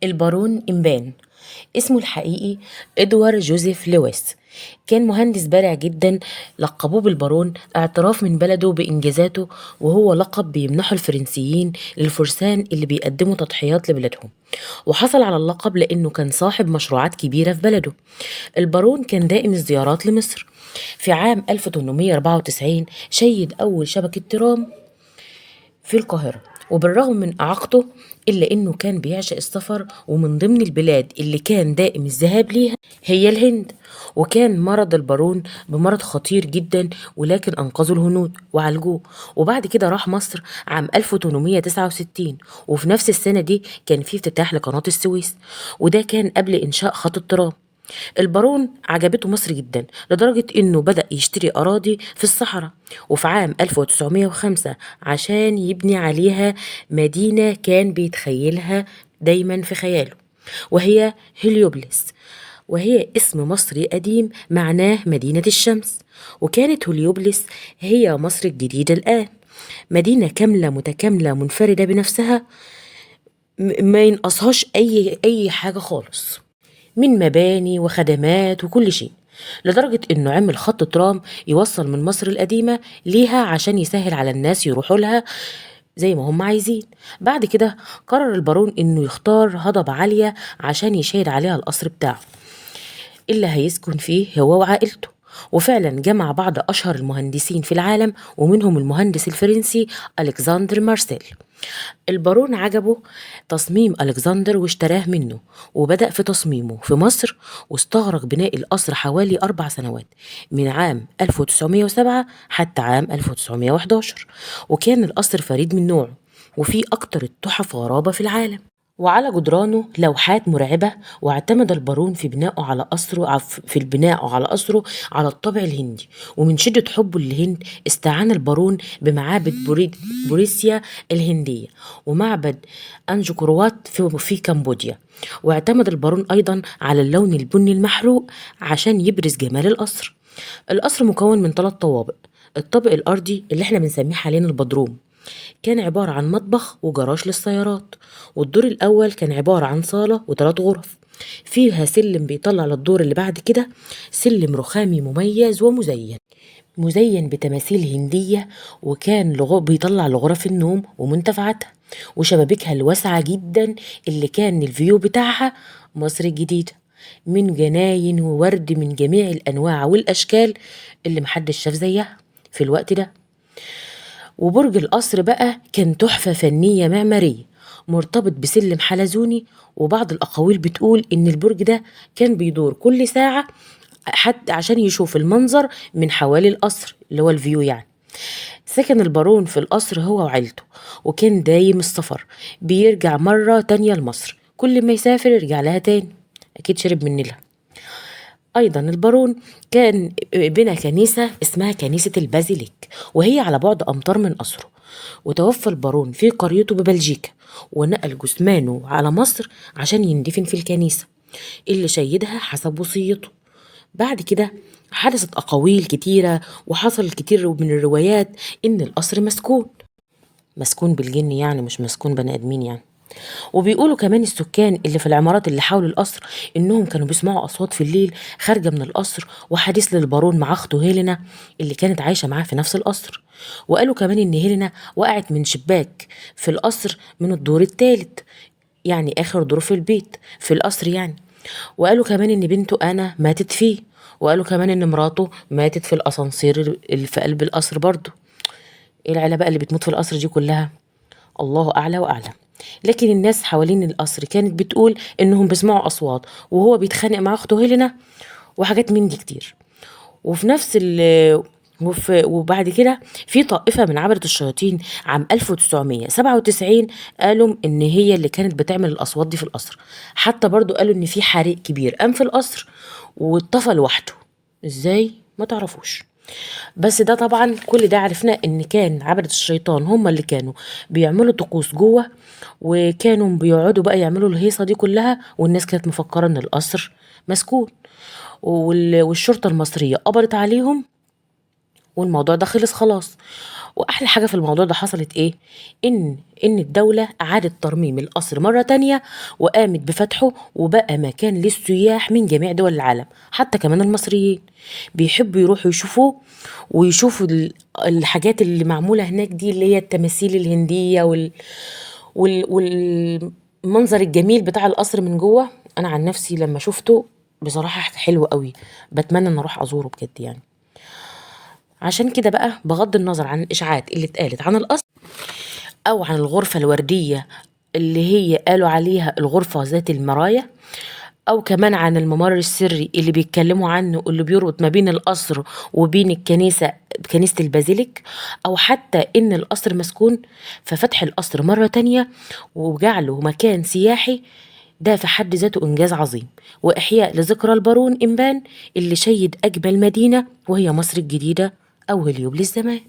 البارون إمبان اسمه الحقيقي إدوار جوزيف لويس. كان مهندس بارع جدا، لقبوه بالبارون اعتراف من بلده بإنجازاته، وهو لقب بيمنحه الفرنسيين للفرسان اللي بيقدموا تضحيات لبلادهم. وحصل على اللقب لأنه كان صاحب مشروعات كبيرة في بلده. البارون كان دائم الزيارات لمصر. في عام 1894 شيد أول شبكة ترام في القاهرة، وبالرغم من إعاقته إلا إنه كان بيعشق السفر، ومن ضمن البلاد اللي كان دائم الذهاب ليها هي الهند. وكان مرض البارون بمرض خطير جدا، ولكن أنقذوا الهنود وعالجوه. وبعد كده راح مصر عام 1869، وفي نفس السنة دي كان في افتتاح لقناة السويس، وده كان قبل إنشاء خط الترام. البارون عجبته مصر جدا لدرجة إنه بدأ يشتري أراضي في الصحراء، وفي عام 1905 عشان يبني عليها مدينة كان بيتخيلها دايما في خياله، وهي هليوبلس، وهي اسم مصري قديم معناه مدينة الشمس. وكانت هليوبلس هي مصر الجديدة الآن، مدينة كاملة متكاملة منفردة بنفسها، ما ينقصهاش أي حاجة خالص من مباني وخدمات وكل شيء، لدرجة إنه عمل خط ترام يوصل من مصر القديمة ليها عشان يسهل على الناس يروحوا لها زي ما هم عايزين. بعد كده قرر البارون إنه يختار هضبة عالية عشان يشيد عليها القصر بتاعه اللي هيسكن فيه هو وعائلته. وفعلا جمع بعض أشهر المهندسين في العالم، ومنهم المهندس الفرنسي ألكسندر مارسيل. البارون عجبه تصميم ألكسندر واشتراه منه، وبدأ في تصميمه في مصر، واستغرق بناء القصر حوالي 4 سنوات، من عام 1907 حتى عام 1911. وكان القصر فريد من نوعه، وفيه أكتر التحف غرابة في العالم، وعلى جدرانه لوحات مرعبة. واعتمد البارون في البناء على قصره على الطابع الهندي، ومن شدة حبه للهند استعان البارون بمعابد بوريسيا الهندية، ومعبد أنجكروات في كمبوديا. واعتمد البارون أيضا على اللون البني المحروق عشان يبرز جمال القصر. القصر مكون من 3 طوابق. الطابق الأرضي اللي احنا بنسميه حاليا البدروم كان عبارة عن مطبخ وجراج للسيارات، والدور الأول كان عبارة عن صالة و3 غرف فيها سلم بيطلع للدور اللي بعد كده، سلم رخامي مميز مزين بتماثيل هندية، وكان بيطلع لغرف النوم ومنتفعاتها وشبابيكها الواسعة جدا، اللي كان الفيو بتاعها مصر الجديدة، من جناين وورد من جميع الأنواع والأشكال اللي محدش شاف زيها في الوقت ده. وبرج القصر بقى كان تحفة فنية معمارية مرتبط بسلم حلزوني، وبعض الأقاويل بتقول إن البرج ده كان بيدور كل ساعة حتى عشان يشوف المنظر من حوالي القصر اللي هو الفيو يعني. سكن البارون في القصر هو وعيلته، وكان دايم السفر، بيرجع مرة تانية لمصر، كل ما يسافر يرجع لها تاني، أكيد شرب من نيلها. أيضا البارون كان بنى كنيسة اسمها كنيسة البازيليك، وهي على بعد أمتار من قصره. وتوفى البارون في قريته ببلجيكا، ونقل جثمانه على مصر عشان يندفن في الكنيسة اللي شيدها حسب وصيته. بعد كده حدثت أقاويل كتيرة، وحصل كتير من الروايات إن القصر مسكون بالجن، يعني مش مسكون بني آدمين يعني. وبيقولوا كمان السكان اللي في العمارات اللي حول القصر انهم كانوا بيسمعوا اصوات في الليل خارجه من القصر، وحديث للبارون مع اخته هيلينا اللي كانت عايشه معاه في نفس القصر. وقالوا كمان ان هيلينا وقعت من شباك في القصر من الدور الثالث، يعني اخر دور في البيت في القصر يعني. وقالوا كمان ان بنته انا ماتت فيه، وقالوا كمان ان مراته ماتت في الاسانسير اللي في قلب القصر برضه. ايه العيله بقى اللي بتموت في القصر دي كلها؟ الله أعلى وأعلم. لكن الناس حوالين القصر كانت بتقول إنهم بيسمعوا أصوات وهو بيتخانق مع أخته هيلينا، وحاجات من دي كتير. وفي نفس ال وبعد كده في طائفة من عبدة الشياطين عام 1997 قالوا إن هي اللي كانت بتعمل الأصوات دي في القصر. حتى برضو قالوا إن في حريق كبير قام في القصر واتطفى لوحده. إزاي؟ ما تعرفوش. بس ده طبعا كل ده عرفنا ان كان عبدة الشيطان هم اللي كانوا بيعملوا طقوس جوه، وكانوا بيقعدوا بقى يعملوا الهيصة دي كلها، والناس كانت مفكرة ان القصر مسكون، والشرطة المصرية قبضت عليهم، والموضوع ده خلص خلاص. واحلى حاجه في الموضوع ده حصلت ايه؟ ان الدوله اعادت ترميم القصر مره تانية، وقامت بفتحه، وبقى مكان للسياح من جميع دول العالم، حتى كمان المصريين بيحبوا يروحوا يشوفوه، ويشوفوا الحاجات اللي معموله هناك دي، اللي هي التماثيل الهنديه والمنظر الجميل بتاع القصر من جوه. انا عن نفسي لما شفته بصراحه حلو قوي، بتمنى ان اروح ازوره بجد يعني. عشان كده بقى، بغض النظر عن الإشاعات اللي اتقالت عن القصر أو عن الغرفة الوردية اللي هي قالوا عليها الغرفة ذات المرايا، أو كمان عن الممر السري اللي بيتكلموا عنه، اللي بيربط ما بين القصر وبين الكنيسة، كنيسة البازيليك، أو حتى إن القصر مسكون، ففتح القصر مرة تانية وجعله مكان سياحي، ده في حد ذاته إنجاز عظيم، وإحياء لذكرى البارون إمبان اللي شيد أجمل مدينة، وهي مصر الجديدة أو هليوبلس زمان.